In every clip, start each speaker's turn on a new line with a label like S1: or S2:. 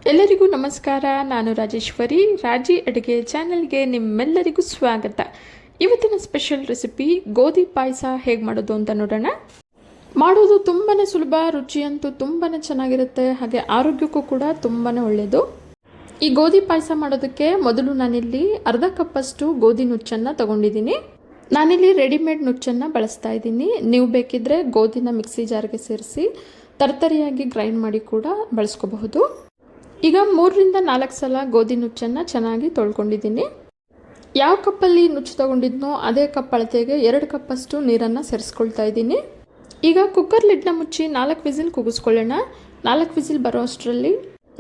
S1: ಎಲ್ಲರಿಗೂ ನಮಸ್ಕಾರ. ನಾನು ರಾಜೇಶ್ವರಿ. ರಾಜಿ ಅಡುಗೆ ಚಾನೆಲ್ಗೆ ನಿಮ್ಮೆಲ್ಲರಿಗೂ ಸ್ವಾಗತ. ಇವತ್ತಿನ ಸ್ಪೆಷಲ್ ರೆಸಿಪಿ ಗೋಧಿ ಪಾಯಸ ಹೇಗೆ ಮಾಡೋದು ಅಂತ ನೋಡೋಣ. ಮಾಡೋದು ತುಂಬಾ ಸುಲಭ, ರುಚಿಯಂತೂ ತುಂಬಾ ಚೆನ್ನಾಗಿರುತ್ತೆ, ಹಾಗೆ ಆರೋಗ್ಯಕ್ಕೂ ಕೂಡ ತುಂಬಾ ಒಳ್ಳೆಯದು. ಈ ಗೋಧಿ ಪಾಯಸ ಮಾಡೋದಕ್ಕೆ ಮೊದಲು ನಾನಿಲ್ಲಿ ಅರ್ಧ ಕಪ್ಪಷ್ಟು ಗೋಧಿ ನುಚ್ಚನ್ನು ತಗೊಂಡಿದ್ದೀನಿ. ನಾನಿಲ್ಲಿ ರೆಡಿಮೇಡ್ ನುಚ್ಚನ್ನು ಬಳಸ್ತಾ ಇದ್ದೀನಿ. ನೀವು ಬೇಕಿದ್ರೆ ಗೋಧಿನ ಮಿಕ್ಸಿ ಜಾರ್ಗೆ ಸೇರಿಸಿ ತರ್ತರಿಯಾಗಿ ಗ್ರೈಂಡ್ ಮಾಡಿ ಕೂಡ ಬಳಸ್ಕೋಬಹುದು. ಈಗ 3ರಿಂದ 4 ಸಲ ಗೋಧಿ ನುಚ್ಚನ್ನು ಚೆನ್ನಾಗಿ ತೊಳ್ಕೊಂಡಿದ್ದೀನಿ. ಯಾವ ಕಪ್ಪಲ್ಲಿ ನುಚ್ಚು ತೊಗೊಂಡಿದ್ನೋ ಅದೇ ಕಪ್ ಅಳತೆಗೆ 2 ಕಪ್ಪಷ್ಟು ನೀರನ್ನು ಸೇರಿಸ್ಕೊಳ್ತಾ ಇದ್ದೀನಿ. ಈಗ ಕುಕ್ಕರ್ ಲಿಡ್ನ ಮುಚ್ಚಿ 4 ವಿಸಿಲ್ ಕೂಗಿಸ್ಕೊಳ್ಳೋಣ. 4 ವಿಸಿಲ್ ಬರೋ ಅಷ್ಟರಲ್ಲಿ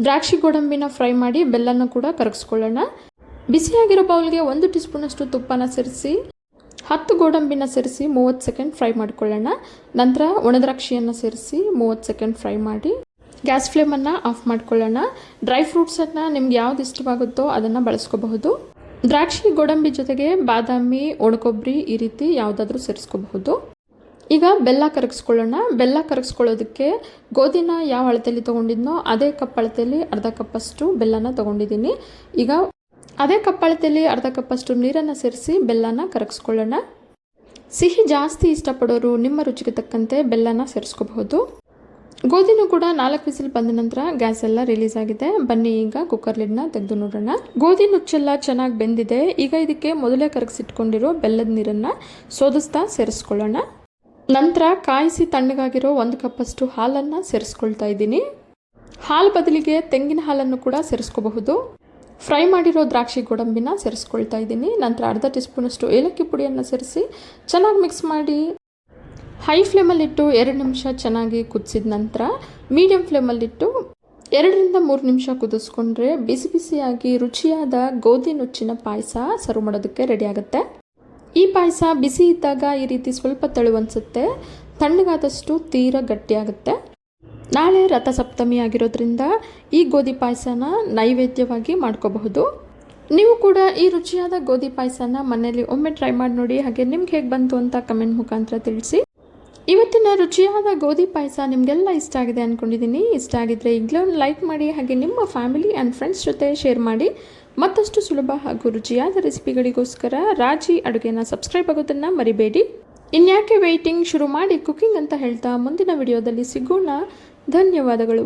S1: ದ್ರಾಕ್ಷಿ ಗೋಡಂಬಿನ ಫ್ರೈ ಮಾಡಿ ಬೆಲ್ಲನ ಕೂಡ ಕರಗಿಸ್ಕೊಳ್ಳೋಣ. ಬಿಸಿಯಾಗಿರೋ ಬೌಲ್ಗೆ 1 ಟೀ ಸ್ಪೂನಷ್ಟು ತುಪ್ಪನ ಸೇರಿಸಿ 10 ಗೋಡಂಬಿನ ಸೇರಿಸಿ 30 ಸೆಕೆಂಡ್ ಫ್ರೈ ಮಾಡ್ಕೊಳ್ಳೋಣ. ನಂತರ ಒಣದ್ರಾಕ್ಷಿಯನ್ನು ಸೇರಿಸಿ 30 ಸೆಕೆಂಡ್ ಫ್ರೈ ಮಾಡಿ ಗ್ಯಾಸ್ ಫ್ಲೇಮನ್ನು ಆಫ್ ಮಾಡ್ಕೊಳ್ಳೋಣ. ಡ್ರೈ ಫ್ರೂಟ್ಸನ್ನು ನಿಮ್ಗೆ ಯಾವ್ದು ಇಷ್ಟವಾಗುತ್ತೋ ಅದನ್ನು ಬಳಸ್ಕೋಬಹುದು. ದ್ರಾಕ್ಷಿ ಗೋಡಂಬಿ ಜೊತೆಗೆ ಬಾದಾಮಿ, ಒಣಕೊಬ್ಬರಿ ಈ ರೀತಿ ಯಾವುದಾದ್ರೂ ಸೇರಿಸ್ಕೋಬಹುದು. ಈಗ ಬೆಲ್ಲ ಕರಗಿಸ್ಕೊಳ್ಳೋಣ. ಬೆಲ್ಲ ಕರಗಿಸ್ಕೊಳ್ಳೋದಕ್ಕೆ ಗೋಧಿನ ಯಾವ ಅಳತೆಯಲ್ಲಿ ತೊಗೊಂಡಿದ್ನೋ ಅದೇ ಕಪ್ ಅಳತೆಯಲ್ಲಿ ಅರ್ಧ ಕಪ್ಪಷ್ಟು ಬೆಲ್ಲನ ತೊಗೊಂಡಿದ್ದೀನಿ. ಈಗ ಅದೇ ಕಪ್ ಅಳತೆಯಲ್ಲಿ ಅರ್ಧ ಕಪ್ಪಷ್ಟು ನೀರನ್ನು ಸೇರಿಸಿ ಬೆಲ್ಲನ ಕರಗಿಸ್ಕೊಳ್ಳೋಣ. ಸಿಹಿ ಜಾಸ್ತಿ ಇಷ್ಟಪಡೋರು ನಿಮ್ಮ ರುಚಿಗೆ ತಕ್ಕಂತೆ ಬೆಲ್ಲನ ಸೇರಿಸ್ಕೋಬಹುದು. ಗೋಧಿನೂ ಕೂಡ 4 ವಿಸಿಲ್ ಬಂದ ನಂತರ ಗ್ಯಾಸ್ ಎಲ್ಲ ರಿಲೀಸ್ ಆಗಿದೆ. ಬನ್ನಿ ಈಗ ಕುಕ್ಕರ್ ಲಿಡ್ನ ತೆಗೆದು ನೋಡೋಣ. ಗೋಧಿ ನುಚ್ಚೆಲ್ಲ ಚೆನ್ನಾಗಿ ಬೆಂದಿದೆ. ಈಗ ಇದಕ್ಕೆ ಮೊದಲೇ ಕರಗಿಸಿಟ್ಕೊಂಡಿರೋ ಬೆಲ್ಲದ ನೀರನ್ನು ಸೋದಿಸ್ತಾ ಸೇರಿಸ್ಕೊಳ್ಳೋಣ. ನಂತರ ಕಾಯಿಸಿ ತಣ್ಣಗಾಗಿರೋ 1 ಕಪ್ಪಷ್ಟು ಹಾಲನ್ನು ಸೇರಿಸ್ಕೊಳ್ತಾ ಇದ್ದೀನಿ. ಹಾಲು ಬದಲಿಗೆ ತೆಂಗಿನ ಹಾಲನ್ನು ಕೂಡ ಸೇರಿಸ್ಕೋಬಹುದು. ಫ್ರೈ ಮಾಡಿರೋ ದ್ರಾಕ್ಷಿ ಗೋಡಂಬಿನ ಸೇರಿಸ್ಕೊಳ್ತಾ ಇದ್ದೀನಿ. ನಂತರ ಅರ್ಧ ಟೀ ಸ್ಪೂನಷ್ಟು ಏಲಕ್ಕಿ ಪುಡಿಯನ್ನು ಸೇರಿಸಿ ಚೆನ್ನಾಗಿ ಮಿಕ್ಸ್ ಮಾಡಿ ಹೈ ಫ್ಲೇಮಲ್ಲಿಟ್ಟು 2 ನಿಮಿಷ ಚೆನ್ನಾಗಿ ಕುದಿಸಿದ ನಂತರ ಮೀಡಿಯಂ ಫ್ಲೇಮಲ್ಲಿಟ್ಟು 2ರಿಂದ 3 ನಿಮಿಷ ಕುದಿಸ್ಕೊಂಡ್ರೆ ಬಿಸಿ ಬಿಸಿಯಾಗಿ ರುಚಿಯಾದ ಗೋಧಿ ನುಚ್ಚಿನ ಪಾಯಸ ಸರ್ವ್ ಮಾಡೋದಕ್ಕೆ ರೆಡಿ ಆಗುತ್ತೆ. ಈ ಪಾಯಸ ಬಿಸಿ ಇದ್ದಾಗ ಈ ರೀತಿ ಸ್ವಲ್ಪ ತೆಳುವನ್ಸುತ್ತೆ, ತಣ್ಣಗಾದಷ್ಟು ತೀರಾ ಗಟ್ಟಿಯಾಗುತ್ತೆ. ನಾಳೆ ರಥಸಪ್ತಮಿ ಆಗಿರೋದ್ರಿಂದ ಈ ಗೋಧಿ ಪಾಯಸನ ನೈವೇದ್ಯವಾಗಿ ಮಾಡ್ಕೋಬಹುದು. ನೀವು ಕೂಡ ಈ ರುಚಿಯಾದ ಗೋಧಿ ಪಾಯಸನ ಮನೆಯಲ್ಲಿ ಒಮ್ಮೆ ಟ್ರೈ ಮಾಡಿ ನೋಡಿ. ಹಾಗೆ ನಿಮ್ಗೆ ಹೇಗೆ ಬಂತು ಅಂತ ಕಮೆಂಟ್ ಮುಖಾಂತರ ತಿಳಿಸಿ. ಇವತ್ತಿನ ರುಚಿಯಾದ ಗೋಧಿ ಪಾಯಸ ನಿಮಗೆಲ್ಲ ಇಷ್ಟ ಆಗಿದೆ ಅಂದ್ಕೊಂಡಿದ್ದೀನಿ. ಇಷ್ಟ ಆಗಿದ್ರೆ ಈಗಲೇ ಒಂದು ಲೈಕ್ ಮಾಡಿ, ಹಾಗೆ ನಿಮ್ಮ ಫ್ಯಾಮಿಲಿ ಆ್ಯಂಡ್ ಫ್ರೆಂಡ್ಸ್ ಜೊತೆ ಶೇರ್ ಮಾಡಿ. ಮತ್ತಷ್ಟು ಸುಲಭ ಹಾಗೂ ರುಚಿಯಾದ ರೆಸಿಪಿಗಳಿಗೋಸ್ಕರ ರಾಜಿ ಅಡುಗೆನ ಸಬ್ಸ್ಕ್ರೈಬ್ ಆಗೋದನ್ನು ಮರಿಬೇಡಿ. ಇನ್ಯಾಕೆ ವೆಯ್ಟಿಂಗ್, ಶುರು ಮಾಡಿ ಕುಕಿಂಗ್ ಅಂತ ಹೇಳ್ತಾ ಮುಂದಿನ ವಿಡಿಯೋದಲ್ಲಿ ಸಿಗೋಣ. ಧನ್ಯವಾದಗಳು.